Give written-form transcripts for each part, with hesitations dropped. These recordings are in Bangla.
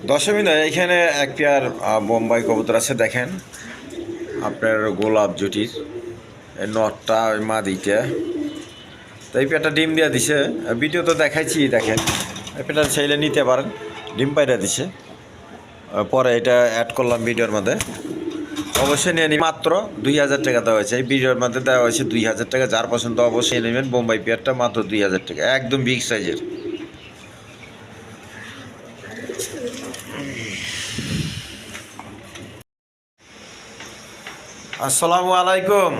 দশমী নয়, এখানে এক পেয়ার বোম্বাই কবুতর আছে দেখেন, আপনার গোলাপ জুটির এই নটটা ওই মাদিটা। তো এই পেয়ারটা ডিম দিয়া দিছে, ভিডিও তো দেখাইছি দেখেন। এই পেয়ারটা চাইলে নিতে পারেন, ডিম পাইরা দিছে। পরে এটা অ্যাড করলাম ভিডিওর মধ্যে, অবশ্যই নিয়ে নিন। মাত্র 2000 টাকা দেওয়া হয়েছে, এই ভিডিওর মধ্যে দেওয়া হয়েছে 2000 টাকা। যার পছন্দ অবশ্যই নেবেন বোম্বাই পেয়ারটা, মাত্র 2000 টাকা, একদম বিগ সাইজের। আসসালামু আলাইকুম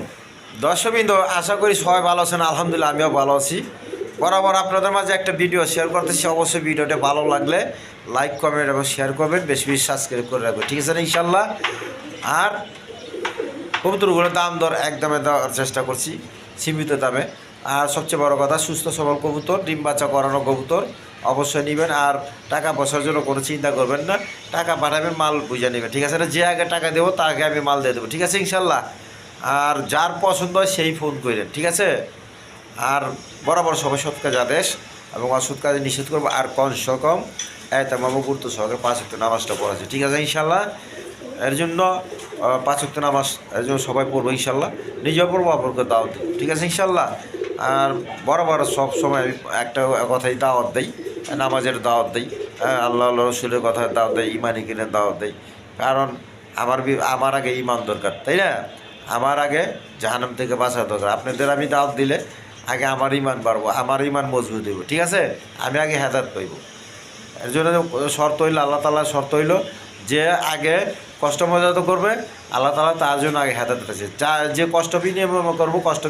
দর্শকবৃন্দ, আশা করি সবাই ভালো আছেন। আলহামদুলিল্লাহ আমিও ভালো আছি। বরাবর আপনাদের মাঝে একটা ভিডিও শেয়ার করতেছি, অবশ্যই ভিডিওটা ভালো লাগলে লাইক কমেন্ট এবং শেয়ার করবেন, বেশি বেশি সাবস্ক্রাইব করে রাখবেন, ঠিক আছে না ইনশাল্লাহ। আর কবুতরগুলোর দাম দর একদমে দেওয়ার চেষ্টা করছি, সীমিত দামে। আর সবচেয়ে বড় কথা, সুস্থ সবল কবুতর, ডিম বাচ্চা করানো কবুতর অবশ্যই নেবেন। আর টাকা পয়সার জন্য কোনো চিন্তা করবেন না, টাকা পাঠাবেন, মাল বুঝে নেবেন, ঠিক আছে না। যে আগে টাকা দেবো তার আগে আমি মাল দিয়ে দেবো, ঠিক আছে ইনশাল্লাহ। আর যার পছন্দ হয় সেই ফোন করেন, ঠিক আছে। আর বরাবর সবাই সৎ কাজ আদেশ এবং অসৎ কাজে নিষেধ করবো। আর কমসে কম এতেমাবু গুরুত্ব সহকারে 5 ওয়াক্ত নামাজটা পড়াচ্ছে, ঠিক আছে ইনশাল্লাহ। এর জন্য 5 ওয়াক্ত নামাজ এর জন্য সবাই পড়বো ইনশাল্লাহ, নিজেও পড়বো, অপরকে দাওয়াত দেবো, ঠিক আছে ইনশাল্লাহ। আর বরাবর সব সময় আমি একটা কথাই দাওয়াত দেই, নামাজের দাওয়াত দেই, আল্লাহ রসুলের কথা দাওয়াত দেয়, ইমানি কিনের দাওয়াত দেয়। কারণ আমার আগে ইমান দরকার, তাই না। আমার আগে জাহান্নাম থেকে বাঁচা দরকার। আপনাদের আমি দাওয়াত দিলে আগে আমার ইমান বাড়বো, আমার ইমান মজবুত হইব, ঠিক আছে। আমি আগে হেদায়েত পাইব। এর জন্য শর্ত হইল, আল্লাহ তাআলার শর্ত হইল যে আগে কষ্ট মর্যাদা করবে, আল্লাহ তাআলা তার জন্য আগে হেদায়েত দিতেছে। যে কষ্ট বিনিময় করবো, কষ্ট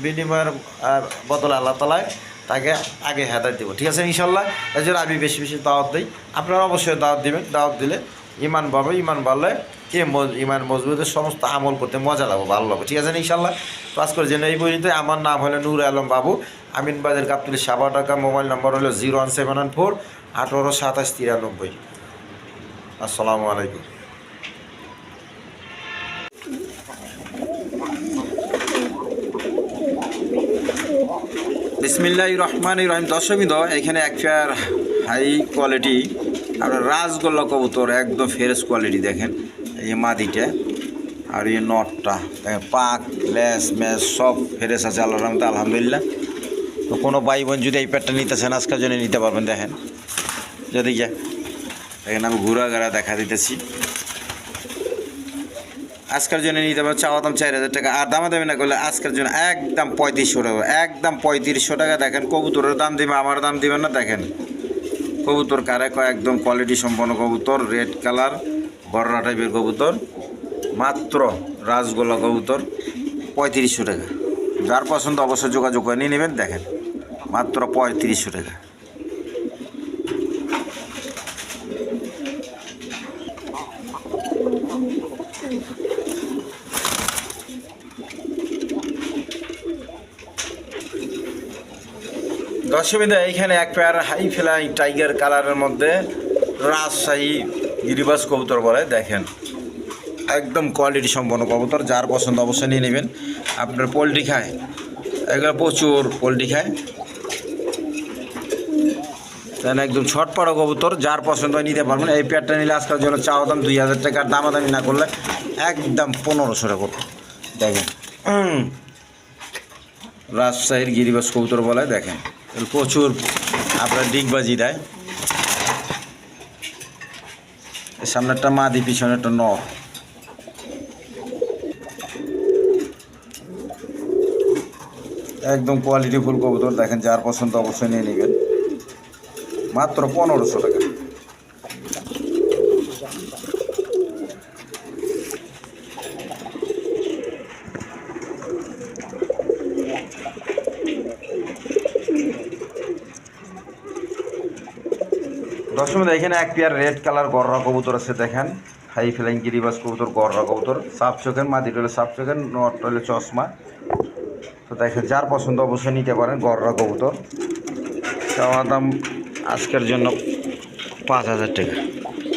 বিনিময়ের বদলে আল্লাহ তাআলা তাকে আগে হেদায়েত দেবো, ঠিক আছে ইনশাল্লাহ। এর জন্য আমি বেশি বেশি দাওয়াত দিই, আপনারা অবশ্যই দাওয়াত দিবেন। দাওয়াত দিলে ইমান বাড়বে, ইমান বাড়লে ইমান মজবুতের সমস্ত আমল করতে মজা লাগবে, ভালো লাগবে, ঠিক আছে ইনশাল্লাহ। ক্লাস করে জেনে এই পর্যন্ত। আমার নাম হলো নূর আলম বাবু, আমিনবাজার গাবতলী, সাবা টাকা। মোবাইল নাম্বার হলো 01714 18 27 93। আসসালামু আলাইকুম। বিসমিল্লাহির রহমানির রহিম। দর্শকবৃন্দ, এখানে এক পেয়ার হাই কোয়ালিটি আপনার রাজগোল্লা কবুতর, একদম ফ্রেশ কোয়ালিটি দেখেন। এই মাদিটা আর এই নটটা দেখেন, পাক লেস ম্যাস সব ফ্রেশ আছে আল্লাহর রহমতে, আলহামদুলিল্লাহ। তো কোনো ভাই বোন যদি এই পেয়ারটা নিতেছেন আজকের জন্য নিতে পারবেন। দেখেন যদি দেখেন, আমি ঘুরা ঘাড়া দেখা দিতেছি। আজকের জন্য নিতে পারবেন, চাওয়া দাম 4000 টাকা। আর দামাদামি না করলে আজকের জন্য একদম 3500 টাকা, একদম 3500 টাকা। দেখেন কবুতরের দাম দিবে, আমার দাম দিবেন না। দেখেন কবুতর কারে কয়, একদম কোয়ালিটি সম্পন্ন কবুতর, রেড কালার বড়রা টাইপের কবুতর, মাত্র রাজগোল্লা কবুতর 3500 টাকা। যার পছন্দ অবশ্যই যোগাযোগ করে নিয়ে নেবেন। দেখেন মাত্র 3500 টাকা। দর্শকবৃন্দ, এইখানে এক পেয়ার হাই ফ্লাই টাইগার কালারের মধ্যে রাজশাহী গিরিবাস কবুতর বলে। দেখেন একদম কোয়ালিটি সম্পন্ন কবুতর, যার পছন্দ অবশ্যই নিয়ে নেবেন। আপনার পোলট্রি খায়, এগুলো প্রচুর পোলট্রি খায়, তাহলে একদম ছটপড়া কবুতর, যার পছন্দ নিতে পারবেন। এই পেয়ারটা নিলে আজকের জন্য চাওয়া দাম 2000 টাকা, দামাদামি না করলে একদম 1500 টাকা। দেখেন রাজশাহীর গিরিবাস কবুতর বলে। দেখেন প্রচুর আপনার ডিগবাজি দেয়। সামনে একটা মাদি, পিছনে একটা নর। একদম কোয়ালিটি ফুল কবুতর। দেখেন যার পছন্দ অবশ্যই নিয়ে নেবেন, মাত্র 1500 টাকা। দর্শক, এখানে এক পেয়ার রেড কালার গররা কবুতর আছে। দেখেন হাই ফ্লাইং গিরিবাস কবুতর, গররা কবুতর, সাপ চোখের, মাদি টলে সাপ চোখের, নট টলে চশমা। তো দেখেন যার পছন্দ অবশ্যই নিতে পারেন, গররা কবুতর। চাওয়া দাম আজকের জন্য 5000 টাকা,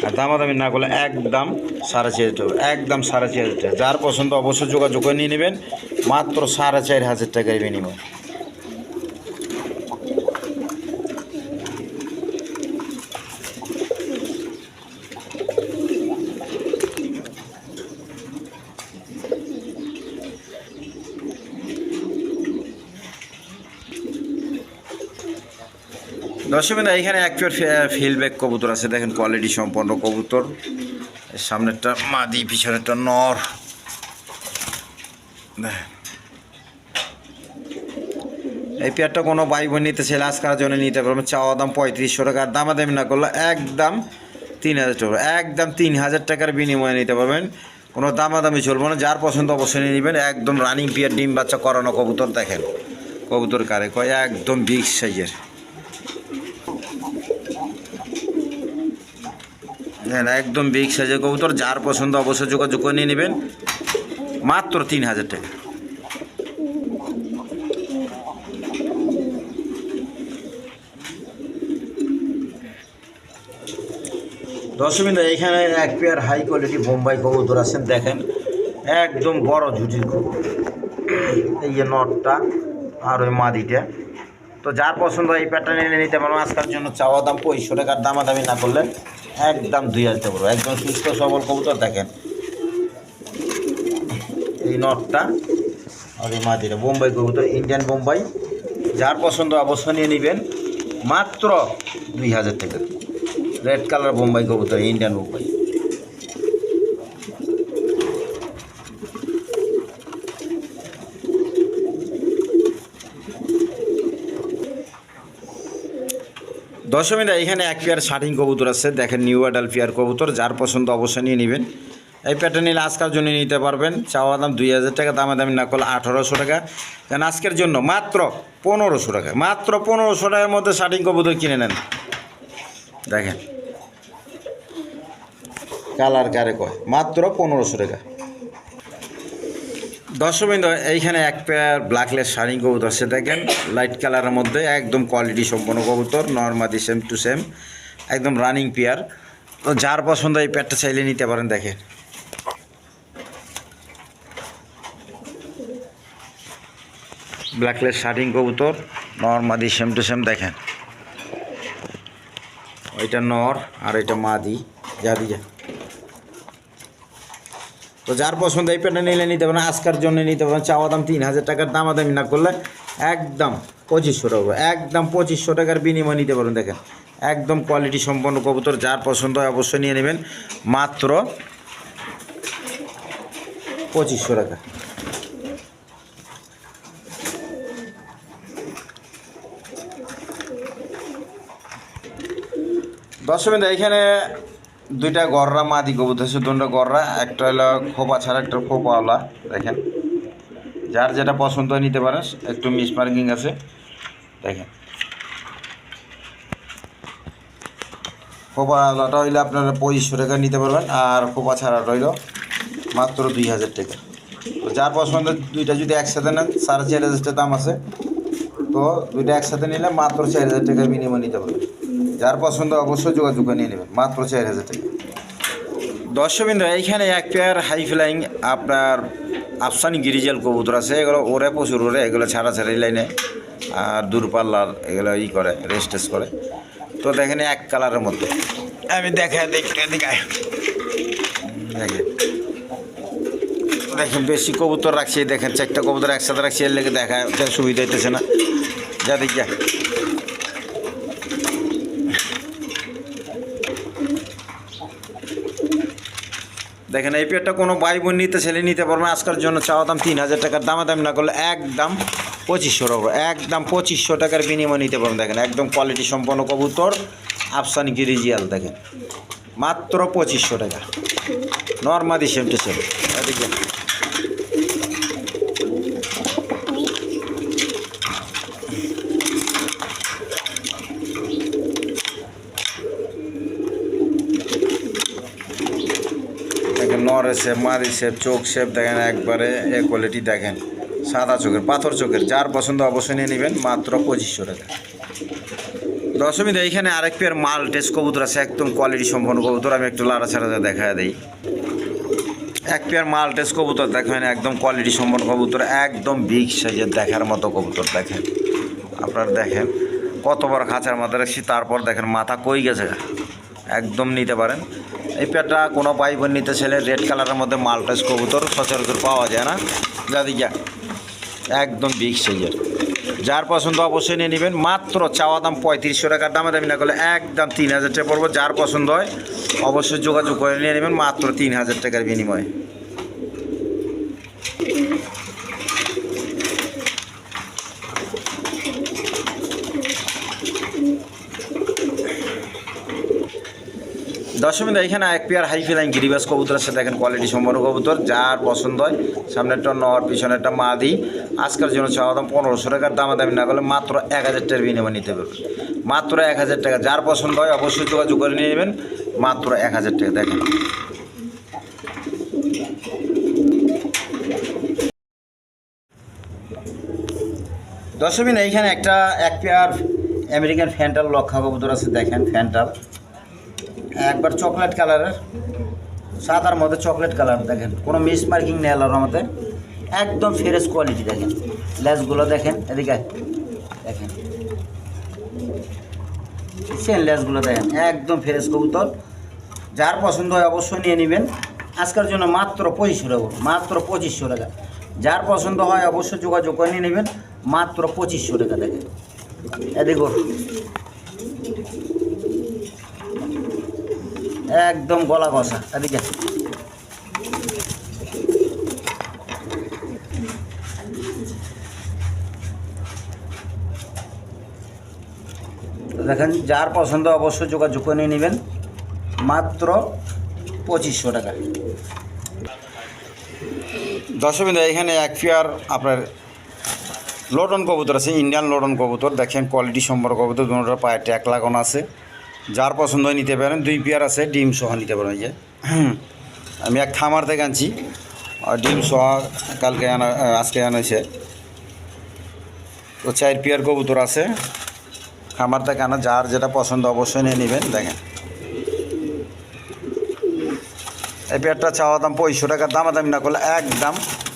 আর দামাদামি না করলে একদম 4500 টাকা, একদম 4500 টাকা। যার পছন্দ অবশ্যই যোগাযোগ করে নিয়ে নেবেন, মাত্র 4500 টাকার বিনিময়। দর্শক বিন্দু এখানে এক পেয়ার ফিল্ডব্যাক কবুতর আছে, দেখেন কোয়ালিটি সম্পন্ন কবুতর। সামনেরটা মাদি, পিছনেরটা নর। এই পেয়ারটা কোনো ভাই বোন নিতে চাইলে আজকের জন্য নিতে পারবেন। চাওয়া দাম 3500 টাকা, আর দামাদামি না করলে একদম 3000 টাকা, একদম 3000 টাকার বিনিময়ে নিতে পারবেন। কোনো দামাদামি চলবে না, যার পছন্দ অবশ্যই নিয়ে নেবেন। একদম রানিং পেয়ার, ডিম বাচ্চা করানো কবুতর। দেখেন কবুতর কারে কয়, একদম বিগ সাইজের। হ্যাঁ, একদম বিগ সাইজের কবুতর, যার পছন্দ অবশ্যই যোগাযোগ করে নিয়ে নেবেন, মাত্র 3000 টাকা। দর্শক বিন্দু এখানে এক পেয়ার হাই কোয়ালিটি বোম্বাই কবুতর আছেন, দেখেন একদম বড় ঝুটির কবুতর। এই যে নটটা আর ওই মাদিটা। তো যার পছন্দ এই পেয়ারটা নিয়ে নিতে পারবো। আজকের জন্য চাওয়া দাম 2500 টাকার, দামাদামি না করলে একদম 2000 টাকা পড়বে। একদম সুস্থ সবল কবুতর। দেখেন এই নটটা আর এই মাদিটা, বোম্বাই কবুতর, ইন্ডিয়ান বোম্বাই। যার পছন্দ অবশ্যই নিয়ে নেবেন, মাত্র 2000 টাকা। রেড কালার বোম্বাই কবুতর, ইন্ডিয়ান বোম্বাই। দর্শক বিন্দু এখানে এক পেয়ার শার্টিং কবুতর আছে, দেখেন নিউ অ্যাডাল পেয়ার কবুতর। যার পছন্দ অবশ্যই নিয়ে নেবেন। এই পেয়ারটা নিলে আজকের জন্য নিতে পারবেন। চাওয়া দাম 2000 টাকা, দামাদামি না করলে 1800 টাকা। কারণ আজকের জন্য মাত্র 1500 টাকা, মাত্র 1500 টাকার মধ্যে শার্টিং কবুতর কিনে নেন। দেখেন কালার কারে কয়, মাত্র 1500 টাকা। দর্শক বিন্দু এইখানে এক পেয়ার ব্ল্যাকলেস শার্টিং কবুতর আছে, দেখেন লাইট কালারের মধ্যে, একদম কোয়ালিটি সম্পন্ন কবুতর, নর্মাদি সেম টু সেম, একদম রানিং পেয়ার। তো যার পছন্দ এই পেয়ারটা চাইলে নিতে পারেন। দেখেন ব্ল্যাকলেস শার্টিং কবুতর, নর্মাদি সেম টু সেম। দেখেন ওইটা নর আর এটা মাদি, যা দিয়া। তো যার পছন্দ এই পেয়ারটা নিলে নিতে পারেন। আজকের জন্য নিতে পারেন। চাওয়া দাম 3000 টাকার, দামাদামি না করলে একদম 2500 টাকা, একদম 2500 টাকার বিনিময় নিতে পারেন। দেখেন একদম কোয়ালিটি সম্পন্ন কবুতর, যার পছন্দ হয় অবশ্যই নিয়ে নেবেন, মাত্র 2500 টাকা। দর্শক বিন্দু এখানে দুইটা গররা মাদি কবুতর আছে, দুটো গররা, একটা হলো খোপা ছাড়া, একটা খোপাওয়ালা। দেখেন যার যেটা পছন্দ হয় নিতে পারেন। একটু মিস মার্কিং আছে, দেখেন খোপাওয়ালাটা হইলে আপনারা 2500 টাকা নিতে পারবেন, আর খোপা ছাড়াটা হইল মাত্র 2000 টাকা। তো যার পছন্দ দুইটা যদি একসাথে নেন 4500 টাকা দাম আছে। তো দুইটা একসাথে নিলে মাত্র 4000 টাকার বিনিময় নিতে পারবেন। যার পছন্দ অবশ্যই যোগাযোগ করে নিয়ে নেবেন, মাত্র 4000 টাকা। দর্শক বিন্দু এইখানে এক পেয়ার হাই ফ্লাইং আপনার আফসানি গিরিজাল কবুতর আছে, এগুলো ওরে প্রচুর ওরে, এগুলো ছাড়া ছাড়াই লাইনে আর দূরপাল্লার এগুলো করে রেস্টেস করে। তো দেখেন এক কালারের মধ্যে, আমি দেখেন দেখেন বেশি কবুতর রাখছি, দেখেন 4টা কবুতর একসাথে রাখছি, এর লেগে দেখা সুবিধা হইতেছে না, যা দেখিয়া। দেখেন এই পেয়ারটা কোনো ভাই বোন নিতে ছেলে নিতে পারবেন। আজকের জন্য চাওয়া দাম 3000 টাকার, দামাদামি না করলে একদম 2500 টাকা, একদম 2500 টাকার বিনিময় নিতে পারবেন। দেখেন একদম কোয়ালিটি সম্পন্ন কবুতর, আফসানি গিরিজিয়াল। দেখেন মাত্র 2500 টাকা, নর্মাদি সেম টু সেম। দেখেন নরের শেপ, মাদির শেপ, চোখ শেপ দেখেন একবারে এ কোয়ালিটি। দেখেন সাদা চোখের, পাথর চোখের, যার পছন্দ অবশ্যই নিয়ে নেবেন, মাত্র 2500 টাকা। দশমী এইখানে আরেক পেয়ার মাল টেস্ট কবুতর আছে, একদম কোয়ালিটি সম্পন্ন কবুতর। আমি একটু লাড়া ছাড়া দেখা দিই। এক পেয়ার মাল টেস্ট কবুতর দেখেন, একদম কোয়ালিটি সম্পন্ন কবুতর, একদম বিগ সাইজের দেখার মতো কবুতর। দেখেন আপনারা দেখেন কত বড় খাঁচার মধ্যে রাখছি, তারপর দেখেন মাথা কই গেছে, একদম নিতে পারেন। এই পেয়ারটা কোনো ভাই বোন নিতে ছেলে, রেড কালারের মধ্যে মালটাস কবুতর সচরাচর পাওয়া যায় না, যা দিকে একদম বিগ সাইজের। যার পছন্দ অবশ্যই নিয়ে নেবেন। মাত্র চাওয়া দাম 3500 টাকার, দামাদামি না করলে একদম 3000 টাকা পড়বো। যার পছন্দ হয় অবশ্যই যোগাযোগ করে নিয়ে নেবেন মাত্র 3000 টাকার বিনিময়ে। দশমিন এখানে এক পেয়ার হাই ফিলাইং গিরিবাস কবুতর আছে, দেখেন কোয়ালিটি সম্পন্ন কবুতর। যার পছন্দ হয় সামনেরটা নর পিছনেরটা মাদি। আজকের জন্য চাওয়া দাম 1500 টাকার, দামাদামি না করলে মাত্র 1000 টাকার বিনিময়ে নিতে পারবেন, মাত্র 1000 টাকা। যার পছন্দ হয় অবশ্যই যোগাযোগ করে নিয়ে নেবেন মাত্র 1000 টাকা। দেখেন দশমিন এইখানে একটা এক পেয়ার আমেরিকান ফ্যান্টাল লক্ষা কবুতর আছে, দেখেন ফ্যান্টাল একবার চকলেট কালারের, সাদার মধ্যে চকলেট কালার। দেখেন কোনো মিস মার্কিং নেই আল্লাহর রহমতে, একদম ফ্রেশ কোয়ালিটি। দেখেন লেজগুলো দেখেন, এদিকে দেখেন সেন লেজগুলো দেখেন, একদম ফ্রেশ কবুতর। যার পছন্দ হয় অবশ্যই নিয়ে নেবেন আজকের জন্য মাত্র 2500 টাকা, মাত্র 2500 টাকা। যার পছন্দ হয় অবশ্যই যোগাযোগ করে নিয়ে নেবেন মাত্র 2500 টাকা। দেখেন এদিকে একদম গলা কষা, এদিকে দেখেন। যার পছন্দ অবশ্যই যোগাযোগ করে নিয়ে নেবেন মাত্র 2500 টাকা। দশমিন এখানে এক পেয়ার আপনার লটন কবুতর আছে, ইন্ডিয়ান লটন কবুতর। দেখেন কোয়ালিটি সম্পর্ক কবুতর, দুটোর পায়ে ট্যাগ লাগানো আছে। যার পছন্দ হয় নিতে পারেন, 2 পেয়ার আছে, ডিম সহ নিতে পারেন। যে আমি এক খামার থেকে আনছি, আর ডিম সহ কালকে আজকে আনাইছে। তো 4 পেয়ার কবুতর আছে খামার থেকে আনা। যার যেটা পছন্দ অবশ্যই নিয়ে নেবেন। দেখেন এই পেয়ারটা চাওয়া দাম 2500 টাকার, দামাদামি না করলে একদম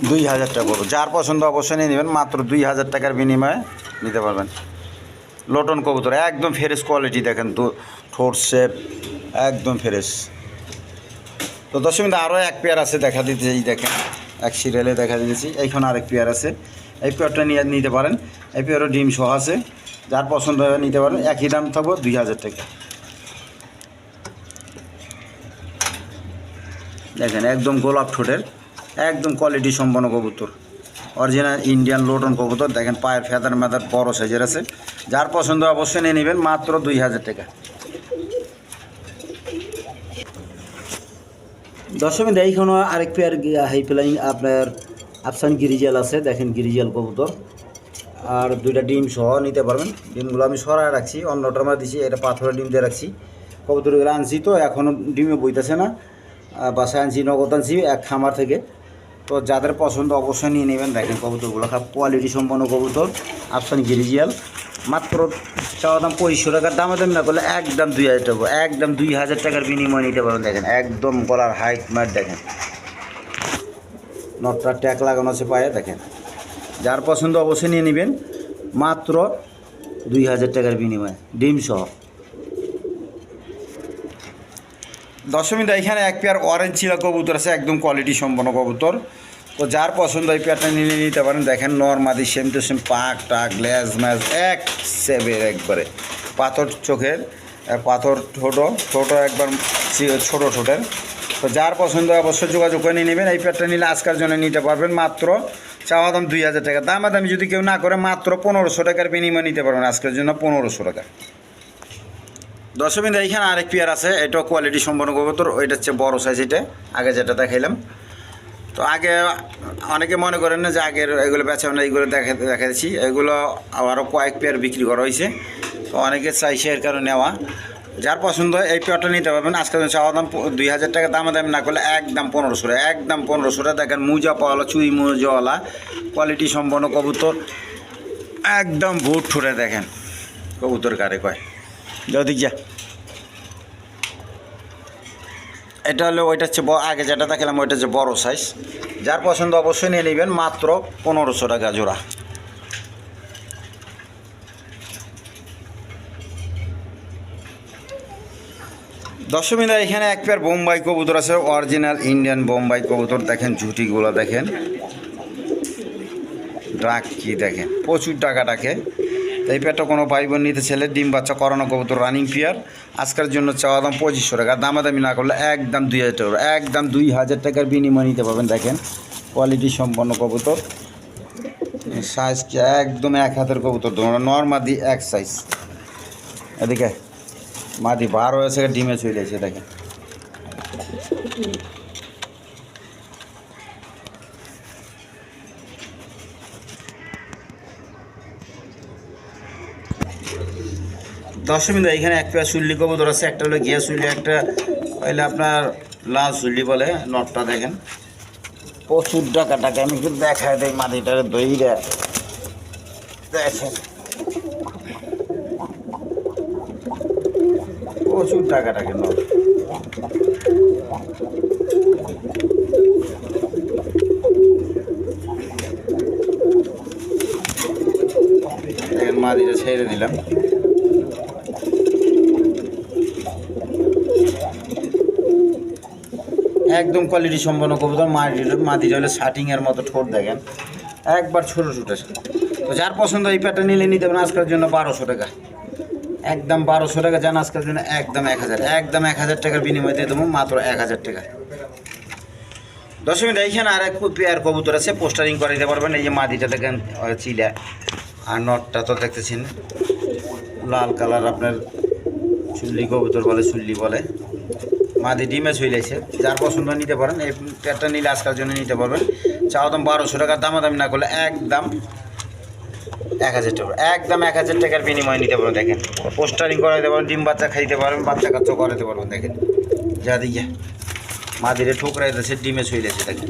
2000 টাকা পড়বে। যার পছন্দ অবশ্যই নিয়ে নেবেন মাত্র 2000 টাকার বিনিময়ে নিতে পারবেন। লটন কবুতর একদম ফ্রেশ কোয়ালিটি, দেখেন তো ঠোঁট শেপ একদম ফ্রেশ। তো দশমিন আরও এক পেয়ার আছে দেখা দিতে, এই দেখেন এক সিরিয়ালে দেখা দিয়েছি। এইখানে আরেক পেয়ার আছে, এই পেয়ারটা নিয়ে নিতে পারেন। এই পেয়ারও ডিম সহ আছে, যার পছন্দ হয় নিতে পারেন। একই দাম থাকবো 2000 টাকা। দেখেন একদম গোলাপ ঠোঁটের, একদম কোয়ালিটি সম্পন্ন কবুতর, অরিজিনাল ইন্ডিয়ান লটন কবুতর। দেখেন পায়ের ফেদার মেদার বড় সাইজের আছে। যার পছন্দ অবশ্যই নিয়ে নেবেন মাত্র 2000 টাকা। দশমিন এইখানে আরেক পেয়ার হাই ফ্লাইং আপনার আফসান গিরিজাল আছে, দেখেন গিরিজাল কবুতর। আর 2টা ডিম সহ নিতে পারবেন। ডিমগুলো আমি সরায় রাখছি, অন্যটার মধ্যে দিচ্ছি, এটা পাথরের ডিম দিয়ে রাখছি। কবুতরগুলো আনছি তো এখনও ডিমে বইতেছে না, বাসায় আনছি, নগদ আনছি এক খামার থেকে। তো যাদের পছন্দ অবশ্যই নিয়ে নেবেন। দেখেন কবুতরগুলো খুব কোয়ালিটি সম্পন্ন কবুতর, আফসান গিরিজিয়াল। মাত্র চাওয়া দাম 2500 টাকার, দামাদামি না করলে একদম 2000 টাকা, একদম 2000 টাকার বিনিময় নিতে পারেন। দেখেন একদম গলার হাইট মার, দেখেন নটটা ট্যাগ লাগানো আছে পায়ে। দেখেন যার পছন্দ অবশ্যই নিয়ে নেবেন মাত্র 2000 টাকার বিনিময়ে ডিম সহ। দশমিন এখানে এক পেয়ার অরেঞ্জ চিলা কবুতর আছে, একদম কোয়ালিটি সম্পন্ন কবুতর। তো যার পছন্দ এই পেয়ারটা নিয়ে নিতে পারেন। দেখেন নর্মাদি সেম টু সেম, পাক টাক লেজ ম্যাজ এক সেবের, একবারে পাথর চোখের, পাথর ছোটো একবার ছোটো ঠোঁটের। তো যার পছন্দ অবশ্যই যোগাযোগ করে নিয়ে নেবেন। এই পেয়ারটা নিলে আজকের জন্য নিতে পারবেন মাত্র চাওয়া দাম 2000 টাকা, দামাদামি যদি কেউ না করে মাত্র 1500 টাকার বিনিময় নিতে পারবেন আজকের জন্য 1500 টাকা। দশমিন এইখানে আরেক পেয়ার আছে, এটাও কোয়ালিটি সম্পন্ন কবুতর। ওইটা হচ্ছে বড়ো সাইজ, এটা আগে যেটা দেখাইলাম। তো আগে অনেকে মনে করেন না যে আগের এগুলো বেচা না, এইগুলো দেখাচ্ছি। এগুলো আরও কয়েক পেয়ার বিক্রি করা হয়েছে, তো অনেকে চাইছে এর কারণে নেওয়া। যার পছন্দ হয় এই পেয়ারটা নিতে পারবেন আজকের জন্য চাওয়া দাম 2000 টাকা, দামাদামি না করলে একদম 1500 টাকা, একদম 1500 টাকা। দেখেন মুজা পাওয়ালা, চুই মুজাওয়ালা কোয়ালিটি সম্পন্ন কবুতর, একদম ভুট ঠুরে। দেখেন কবুতর কারে কয়, যদি যা এটা হলো, ওইটা হচ্ছে আগে যেটা দেখালাম ওইটা হচ্ছে বড়ো সাইজ। যার পছন্দ অবশ্যই নিয়ে নেবেন মাত্র 1500 টাকা জোড়া। দশমিনা এখানে এক পেয়ার বোম্বাই কবুতর আছে, অরিজিনাল ইন্ডিয়ান বোম্বাই কবুতর। দেখেন ঝুটিগুলো দেখেন, রাখি দেখেন প্রচুর টাকা ডাকে। এই পেয়ারটা কোনো ভাই বোন নিতে ছেলে ডিম বাচ্চা করানো কবুতর রানিং পেয়ার। আজকের জন্য চাওয়া দাম 2500 টাকা, দামাদামি না করলে একদম 2000 টাকা, একদম 2000 টাকার বিনিময় নিতে পারবেন। দেখেন কোয়ালিটি সম্পন্ন কবুতর, সাইজ একদম এক হাতের কবুতর, নর্মাদি এক সাইজ। এদিকে মাদি 12 হয়েছে, ডিমে চলে এসে দেখেন। দশমিন এখানে এক পেয়ার চুল্লি কবুতর আছে, একটা হলো গিয়া চুল্লি, একটা হইলে আপনার লাল চুল্লি বলে। নটটা দেখেন প্রচুর টাকা টাকা। আমি একটু দেখায় দেয় মাটিটার দইরা দেখেন, প্রচুর টাকা টাকা নট। দেখেন মাটিটা ছেড়ে দিলাম। একদম কোয়ালিটি সম্পন্ন কবুতর। মাটিটা হলে শার্টিংয়ের মতো ঠোঁট দেখেন, একবার ছোটো ছোটো। তো যার পছন্দ এই প্যাটটা নিলে নিতে পারেন। আজকের জন্য 1200 টাকা, একদম 1200 টাকা। জান আজকের জন্য একদম 1000, একদম 1000 টাকার বিনিময় দিয়ে দেবো মাত্র 1000 টাকা। দশমিন এইখানে আর এক পেয়ার কবুতর আছে, পোস্টারিং করে দিতে পারবেন। এই যে মাটিটা দেখেন চিলা, আর নটটা তো দেখতেছেন লাল কালার, আপনার চুল্লি কবুতর বলে, চুল্লি বলে। মাদি ডিমে চলেছে, যার পছন্দ নিতে পারেন। এই প্যাটটা নিলে আজকের জন্য নিতে পারবেন। চাওয়া দাম 1200 টাকা, দামাদামি না করলে একদম 1000 টাকা, একদম 1000 টাকার বিনিময়ে নিতে পারবেন। দেখেন পোস্টারিং করে দিতে পারবেন, ডিম বাচ্চা খাইতে পারবেন, বাচ্চা কাচ্চা করাতে পারবেন। দেখেন যা দিয়ে মাদিরে ঠোকরাই দিয়েছে, ডিমে চলেছে দেখেন।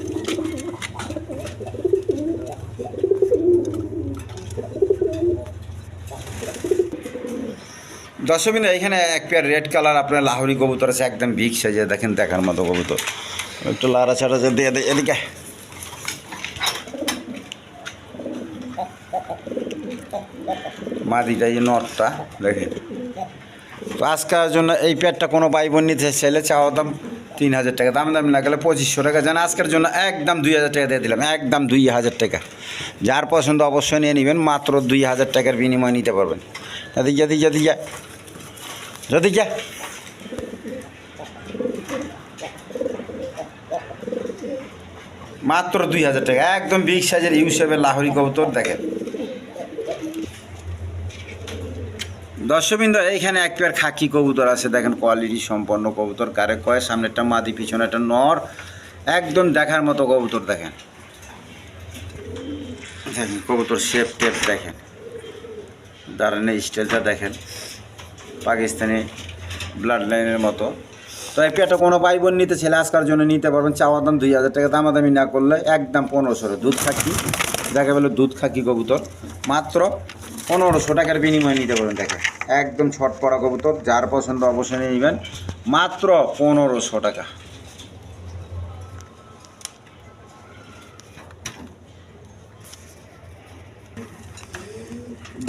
দশমিন এখানে এক পেয়ার রেড কালার আপনার লাহোরি কবুতর আছে, একদম বিগ সাইজে দেখেন, দেখার মতো কবুতর। একটু লাড়া ছাড়া দিয়ে দেয় এদিকে। মাদিটা এই নটটা দেখেন। তো আজকের জন্য এই পেয়ারটা কোনো ভাই বোন নিতে চাইলে চাওয়া দাম 3000 টাকা, দাম না গেলে 2500 টাকা। যেন আজকের জন্য একদম 2000 টাকা দিয়ে দিলাম, একদম 2000 টাকা। যার পছন্দ অবশ্যই নিয়ে নেবেন, মাত্র 2000 টাকার বিনিময় নিতে পারবেন। যদি মাত্র 2000 টাকা, একদম বিগ সাইজের ইউসেফের লাহোরি কবুতর দেখেন। দর্শকবৃন্দ এইখানে এক পেয়ার খাকি কবুতর আছে, দেখেন কোয়ালিটি সম্পন্ন কবুতর। কারে কয়, সামনে একটা মাদি, পিছনে একটা নর, একদম দেখার মতো কবুতর। দেখেন দেখেন কবুতর শেপ টেপ দেখেন, দাঁড়ানোর স্টাইলটা দেখেন, পাকিস্তানি ব্লাড লাইনের মতো। তো এই পেয়ারটা কোনো ভাই বোন নিতে ছেলে আজকের জন্য নিতে পারবেন। চাওয়া দাম 2000 টাকা, দামাদামি না করলে একদম 1500। দুধ খাকি দেখা গেল, দুধ খাকি কবুতর, মাত্র 1500 টাকার বিনিময়ে নিতে পারবেন। দেখেন একদম ছট পড়া কবুতর, যার পছন্দ অবশ্যই নিয়ে নেবেন, মাত্র 1500 টাকা।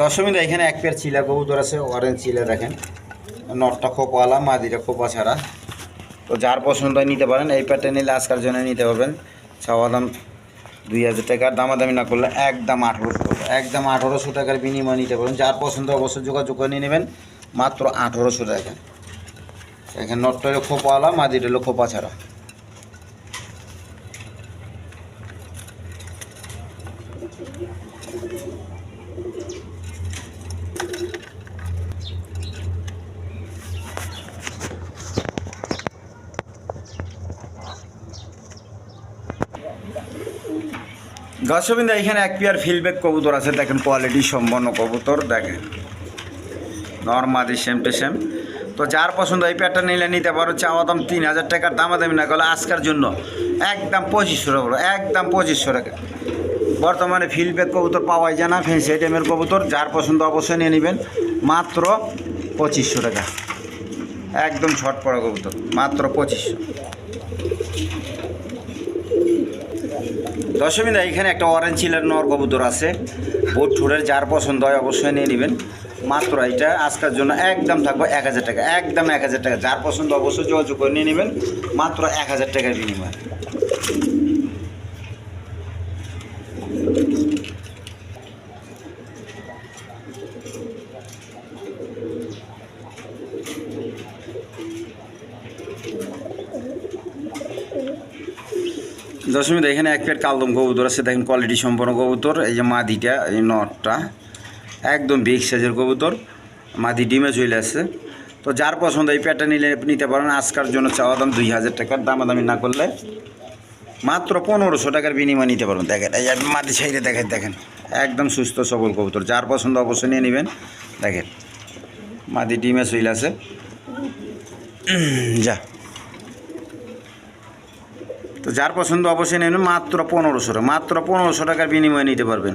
দশমিন এখানে এক পেয়ার চিলা কবুতর আছে, অরেঞ্জ চিলা দেখেন। নটটা খোপাওয়ালা, মাদিটা খোপা ছাড়া। তো যার পছন্দ হয় নিতে পারেন। এই পেয়ারটা নিলে আজকের জন্য নিতে পারবেন। চাওয়া দাম 2000 টাকা, দামাদামি না করলে একদম 1800 টাকা, একদম 1800 টাকার বিনিময় নিতে পারেন। যার পছন্দ অবশ্যই যোগাযোগ করে নিয়ে নেবেন, মাত্র 1800 টাকা। এখানে নটটা হলো খোপাওয়ালা, মাদিটা হলো খোপা ছাড়া। দর্শকবৃন্দ এখানে এক পেয়ার ফিলব্যাক কবুতর আছে, দেখেন কোয়ালিটি সম্পন্ন কবুতর। দেখেন নর্মাদি সেম টু সেম। তো যার পছন্দ এই পেয়ারটা নিলে নিতে পারো। চাওয়া দাম 3000 টাকার, দামাদামি না করলে আজকের জন্য একদম 2500 টাকা, একদম 2500 টাকা। বর্তমানে ফিলব্যাক কবুতর পাওয়াই যায় না, ফেন্সি আইটেমের কবুতর। যার পছন্দ অবশ্যই নিয়ে নেবেন, মাত্র 2500 টাকা। একদম ছট পড়া কবুতর, মাত্র 2500। দর্শকবৃন্দ এখানে একটা অরেঞ্জ চিলার নর কবুতর আছে, বোট ঠোঁটের। যার পছন্দ হয় অবশ্যই নিয়ে নেবেন, মাত্র এটা আজকের জন্য একদম থাকবে 1000 টাকা, একদম 1000 টাকা। যার পছন্দ অবশ্যই যোগাযোগ করে নিয়ে নেবেন, মাত্র 1000 টাকার বিনিময়ে। দশমী এখানে এক পেট কালদম কবুতর আছে, দেখেন কোয়ালিটি সম্পন্ন কবুতর। এই যে মাদিটা, এই নটটা একদম বিগ সাইজের কবুতর, মাদি ডিমে চলে আসছে। তো যার পছন্দ এই পেটটা নিতে পারেন। আজকের জন্য চাওয়া দাম 2000 টাকার, দামাদামি না করলে মাত্র 1500 টাকার বিনিময় নিতে পারবেন। দেখেন এই মাদি সাইডে দেখেন একদম সুস্থ সবল কবুতর, যার পছন্দ অবশ্যই নিয়ে নেবেন। দেখেন মাদি ডিমে চলে আছে। যা, তো যার পছন্দ অবশ্যই নেবেন। মাত্র 1500 টাকার বিনিময়ে নিতে পারবেন।